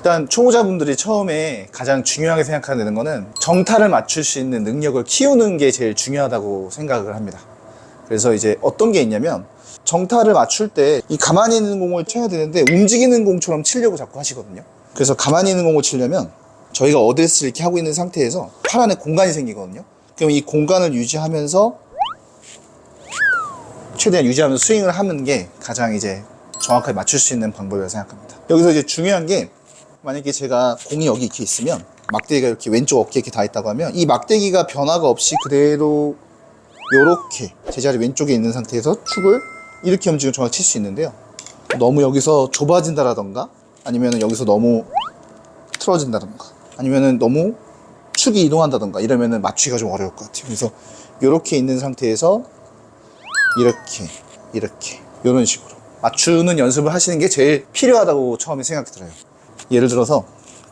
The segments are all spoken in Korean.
일단 초보자분들이 처음에 가장 중요하게 생각하는 거는 정타를 맞출 수 있는 능력을 키우는 게 제일 중요하다고 생각을 합니다. 그래서 이제 어떤 게 있냐면 정타를 맞출 때 이 가만히 있는 공을 쳐야 되는데 움직이는 공처럼 치려고 자꾸 하시거든요. 그래서 가만히 있는 공을 치려면 저희가 어드레스를 이렇게 하고 있는 상태에서 팔 안에 공간이 생기거든요. 그럼 이 공간을 유지하면서 최대한 유지하면서 스윙을 하는 게 가장 이제 정확하게 맞출 수 있는 방법이라고 생각합니다. 여기서 이제 중요한 게 만약에 제가 공이 여기 이렇게 있으면 막대기가 이렇게 왼쪽 어깨에 이렇게 다 있다고 하면 이 막대기가 변화가 없이 그대로 요렇게 제자리 왼쪽에 있는 상태에서 축을 이렇게 움직이면 정확히 칠 수 있는데요. 너무 여기서 좁아진다라던가 아니면 여기서 너무 틀어진다던가 아니면 너무 축이 이동한다던가 이러면 맞추기가 좀 어려울 것 같아요. 그래서 이렇게 있는 상태에서 이렇게 이런 식으로 맞추는 연습을 하시는 게 제일 필요하다고 처음에 생각이 들어요. 예를 들어서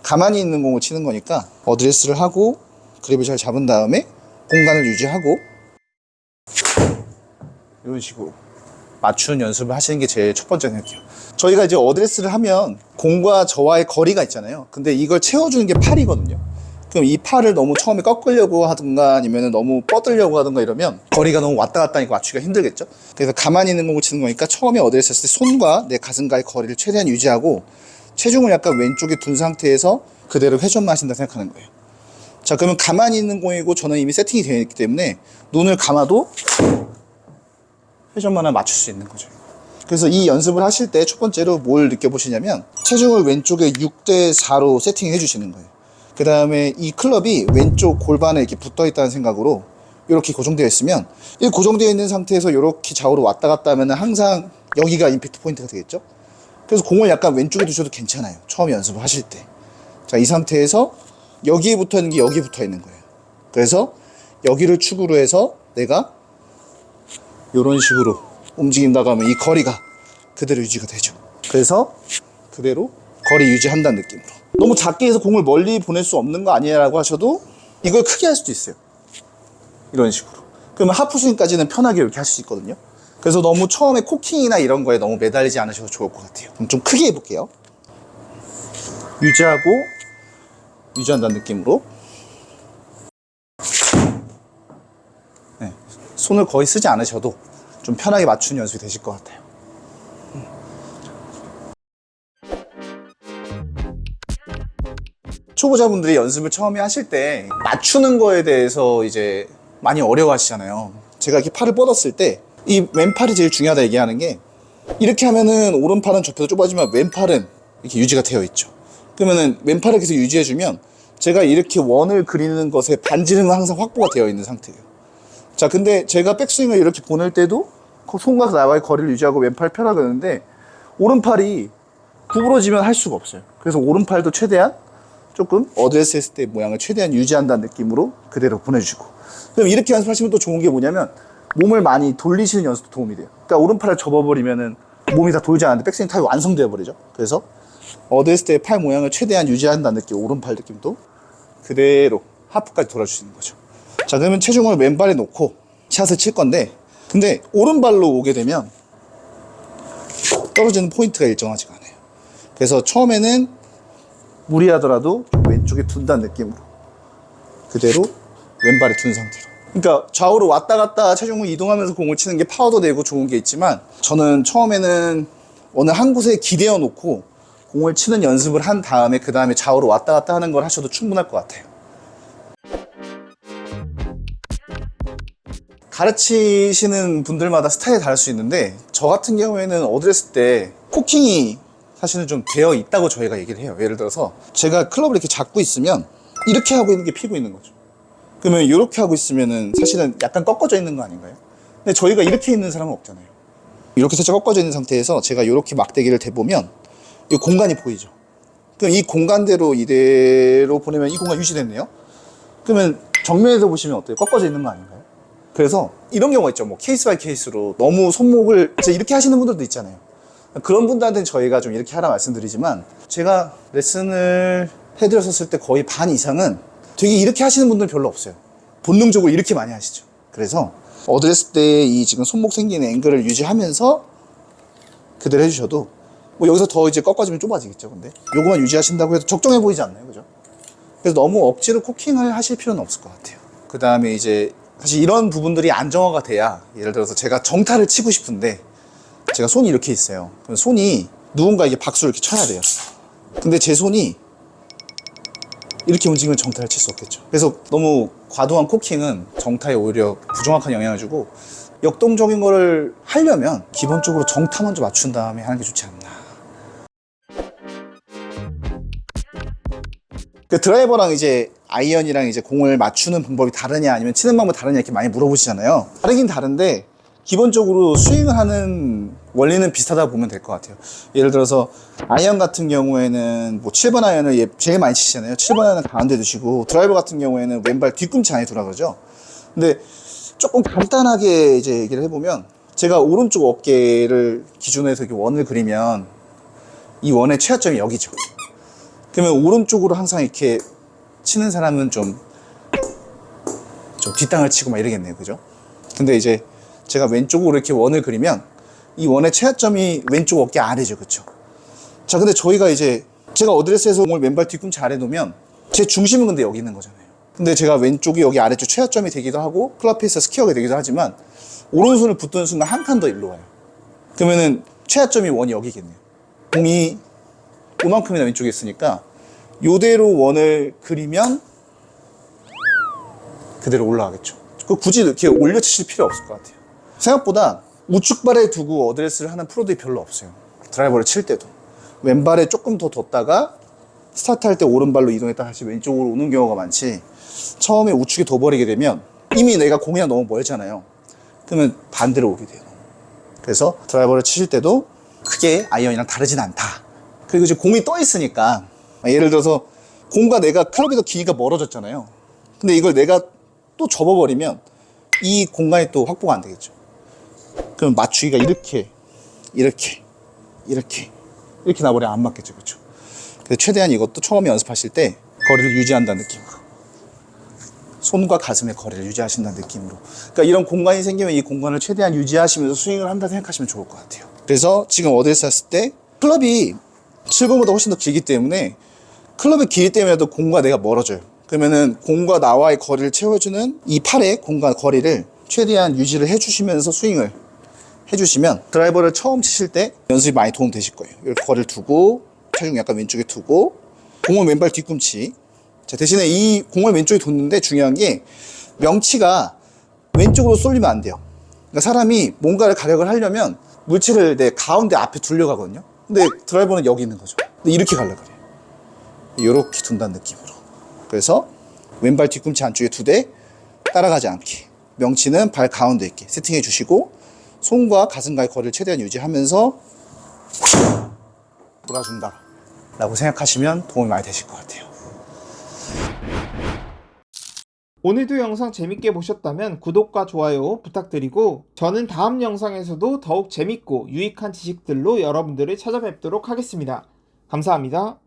가만히 있는 공을 치는 거니까 어드레스를 하고 그립을 잘 잡은 다음에 공간을 유지하고 이런 식으로 맞추는 연습을 하시는 게 제일 첫 번째 생각이에요. 저희가 이제 어드레스를 하면 공과 저와의 거리가 있잖아요. 근데 이걸 채워주는 게 팔이거든요. 그럼 이 팔을 너무 처음에 꺾으려고 하든가 아니면 너무 뻗으려고 하든가 이러면 거리가 너무 왔다 갔다 하니까 맞추기가 힘들겠죠. 그래서 가만히 있는 공을 치는 거니까 처음에 어드레스 했을 때 손과 내 가슴과의 거리를 최대한 유지하고 체중을 약간 왼쪽에 둔 상태에서 그대로 회전만 하신다 생각하는 거예요. 자, 그러면 가만히 있는 공이고 저는 이미 세팅이 되어 있기 때문에 눈을 감아도 회전만 하면 맞출 수 있는 거죠. 그래서 이 연습을 하실 때 첫 번째로 뭘 느껴보시냐면 체중을 왼쪽에 6대4로 세팅해 주시는 거예요. 그 다음에 이 클럽이 왼쪽 골반에 이렇게 붙어 있다는 생각으로 이렇게 고정되어 있으면 이 고정되어 있는 상태에서 이렇게 좌우로 왔다 갔다 하면 항상 여기가 임팩트 포인트가 되겠죠. 그래서 공을 약간 왼쪽에 두셔도 괜찮아요. 처음 연습을 하실 때. 자, 이 상태에서 여기에 붙어 있는 게 여기에 붙어 있는 거예요. 그래서 여기를 축으로 해서 내가 이런 식으로 움직인다고 하면 이 거리가 그대로 유지가 되죠. 그래서 그대로 거리 유지한다는 느낌으로. 너무 작게 해서 공을 멀리 보낼 수 없는 거 아니냐라고 하셔도 이걸 크게 할 수도 있어요. 이런 식으로. 그러면 하프스윙까지는 편하게 이렇게 할 수 있거든요. 그래서 너무 처음에 코킹이나 이런 거에 너무 매달리지 않으셔도 좋을 것 같아요. 그럼 좀 크게 해볼게요. 유지하고 유지한다는 느낌으로. 네. 손을 거의 쓰지 않으셔도 좀 편하게 맞추는 연습이 되실 것 같아요. 초보자분들이 연습을 처음에 하실 때 맞추는 거에 대해서 이제 많이 어려워하시잖아요. 제가 이렇게 팔을 뻗었을 때 이 왼팔이 제일 중요하다 얘기하는 게 이렇게 하면은 오른팔은 접혀서 좁아지만 왼팔은 이렇게 유지가 되어 있죠. 그러면은 왼팔을 계속 유지해주면 제가 이렇게 원을 그리는 것에 반지름은 항상 확보가 되어 있는 상태예요. 자, 근데 제가 백스윙을 이렇게 보낼 때도 손과 나와의 거리를 유지하고 왼팔 펴라 그러는데 오른팔이 구부러지면 할 수가 없어요. 그래서 오른팔도 최대한 조금 어드레스 했을 때 모양을 최대한 유지한다는 느낌으로 그대로 보내주시고. 그럼 이렇게 연습하시면 또 좋은 게 뭐냐면 몸을 많이 돌리시는 연습도 도움이 돼요. 그러니까 오른팔을 접어버리면은 몸이 다 돌지 않는데 백스윙 타입이 완성되어 버리죠. 그래서 어드레스 때 팔 모양을 최대한 유지한다는 느낌, 오른팔 느낌도 그대로 하프까지 돌아주시는 거죠. 자, 그러면 체중을 왼발에 놓고 샷을 칠 건데 근데 오른발로 오게 되면 떨어지는 포인트가 일정하지가 않아요. 그래서 처음에는 무리하더라도 왼쪽에 둔다는 느낌으로 그대로 왼발에 둔 상태로. 그러니까 좌우로 왔다 갔다 체중을 이동하면서 공을 치는 게 파워도 되고 좋은 게 있지만 저는 처음에는 어느 한 곳에 기대어 놓고 공을 치는 연습을 한 다음에 그 다음에 좌우로 왔다 갔다 하는 걸 하셔도 충분할 것 같아요. 가르치시는 분들마다 스타일이 다를 수 있는데 저 같은 경우에는 어드레스 때 코킹이 사실은 좀 되어 있다고 저희가 얘기를 해요. 예를 들어서 제가 클럽을 이렇게 잡고 있으면 이렇게 하고 있는 게 피고 있는 거죠. 그러면 이렇게 하고 있으면은 사실은 약간 꺾어져 있는 거 아닌가요? 근데 저희가 이렇게 있는 사람은 없잖아요. 이렇게 살짝 꺾어져 있는 상태에서 제가 이렇게 막대기를 대보면 이 공간이 보이죠. 그럼 이 공간대로 이대로 보내면 이 공간 유지됐네요. 그러면 정면에서 보시면 어때요? 꺾어져 있는 거 아닌가요? 그래서 이런 경우가 있죠. 뭐 케이스 바이 케이스로 너무 손목을 이렇게 하시는 분들도 있잖아요. 그런 분들한테는 저희가 좀 이렇게 하라 말씀드리지만 제가 레슨을 해드렸었을 때 거의 반 이상은 되게 이렇게 하시는 분들 별로 없어요. 본능적으로 이렇게 많이 하시죠. 그래서 어드레스 때 이 지금 손목 생기는 앵글을 유지하면서 그대로 해주셔도 뭐 여기서 더 이제 꺾어지면 좁아지겠죠. 근데 요거만 유지하신다고 해도 적정해 보이지 않나요? 그죠? 그래서 너무 억지로 코킹을 하실 필요는 없을 것 같아요. 그 다음에 이제 사실 이런 부분들이 안정화가 돼야, 예를 들어서 제가 정타를 치고 싶은데 제가 손이 이렇게 있어요. 그럼 손이 누군가에게 박수를 이렇게 쳐야 돼요. 근데 제 손이 이렇게 움직이면 정타를 칠 수 없겠죠. 그래서 너무 과도한 코킹은 정타에 오히려 부정확한 영향을 주고, 역동적인 거를 하려면 기본적으로 정타 먼저 맞춘 다음에 하는 게 좋지 않나. 그 드라이버랑 이제 아이언이랑 이제 공을 맞추는 방법이 다르냐 아니면 치는 방법이 다르냐 이렇게 많이 물어보시잖아요. 다르긴 다른데 기본적으로 스윙을 하는 원리는 비슷하다고 보면 될 것 같아요. 예를 들어서 아이언 같은 경우에는 뭐 7번 아이언을 제일 많이 치시잖아요. 7번 아이언은 가운데 두시고, 드라이버 같은 경우에는 왼발 뒤꿈치 안에 두라 그러죠. 근데 조금 간단하게 이제 얘기를 해보면, 제가 오른쪽 어깨를 기준으로 해서 이렇게 원을 그리면 이 원의 최하점이 여기죠. 그러면 오른쪽으로 항상 이렇게 치는 사람은 좀 뒷땅을 치고 막 이러겠네요. 그죠? 근데 이제 제가 왼쪽으로 이렇게 원을 그리면 이 원의 최하점이 왼쪽 어깨 아래죠. 그쵸? 자, 근데 저희가 이제 제가 어드레스에서 공을 왼발 뒤꿈치 아래 놓으면 제 중심은 근데 여기 있는 거잖아요. 근데 제가 왼쪽이 여기 아래쪽 최하점이 되기도 하고 클럽페이스 스퀘어가 되기도 하지만, 오른손을 붙드는 순간 한 칸 더 일로 와요. 그러면은 최하점이 원이 여기겠네요. 공이 요만큼이나 왼쪽에 있으니까 요대로 원을 그리면 그대로 올라가겠죠. 굳이 이렇게 올려 치실 필요 없을 것 같아요. 생각보다 우측발에 두고 어드레스를 하는 프로들이 별로 없어요. 드라이버를 칠 때도 왼발에 조금 더 뒀다가 스타트할 때 오른발로 이동했다 다시 왼쪽으로 오는 경우가 많지, 처음에 우측에 둬버리게 되면 이미 내가 공이랑 너무 멀잖아요. 그러면 반대로 오게 돼요. 그래서 드라이버를 치실 때도 크게 아이언이랑 다르진 않다. 그리고 이제 공이 떠 있으니까, 예를 들어서 공과 내가 클럽이 더 기니까 멀어졌잖아요. 근데 이걸 내가 또 접어버리면 이 공간이 또 확보가 안 되겠죠. 그럼 맞추기가 이렇게 나버리면 안 맞겠죠. 그렇죠? 그래서 최대한 이것도 처음에 연습하실 때 거리를 유지한다는 느낌으로, 손과 가슴의 거리를 유지하신다는 느낌으로, 그러니까 이런 공간이 생기면 이 공간을 최대한 유지하시면서 스윙을 한다 생각하시면 좋을 것 같아요. 그래서 지금 어드레스 했을 때 클럽이 7번보다 훨씬 더 길기 때문에, 클럽의 길이 때문에도 공과 내가 멀어져요. 그러면은 공과 나와의 거리를 채워주는 이 팔의 공간 거리를 최대한 유지를 해주시면서 스윙을 해주시면 드라이버를 처음 치실 때 연습이 많이 도움 되실 거예요. 이렇게 거리를 두고 체중 약간 왼쪽에 두고 공을 왼발 뒤꿈치. 자, 대신에 이 공을 왼쪽에 뒀는데 중요한 게, 명치가 왼쪽으로 쏠리면 안 돼요. 그러니까 사람이 뭔가를 가력을 하려면 물체를 내 가운데 앞에 두려고 하거든요. 근데 드라이버는 여기 있는 거죠. 근데 이렇게 가려고 해요. 이렇게 둔다는 느낌으로. 그래서 왼발 뒤꿈치 안쪽에 두 대, 따라가지 않게 명치는 발 가운데 있게 세팅해 주시고, 손과 가슴과의 거리를 최대한 유지하면서 돌아준다 라고 생각하시면 도움이 많이 되실 것 같아요. 오늘도 영상 재밌게 보셨다면 구독과 좋아요 부탁드리고, 저는 다음 영상에서도 더욱 재밌고 유익한 지식들로 여러분들을 찾아뵙도록 하겠습니다. 감사합니다.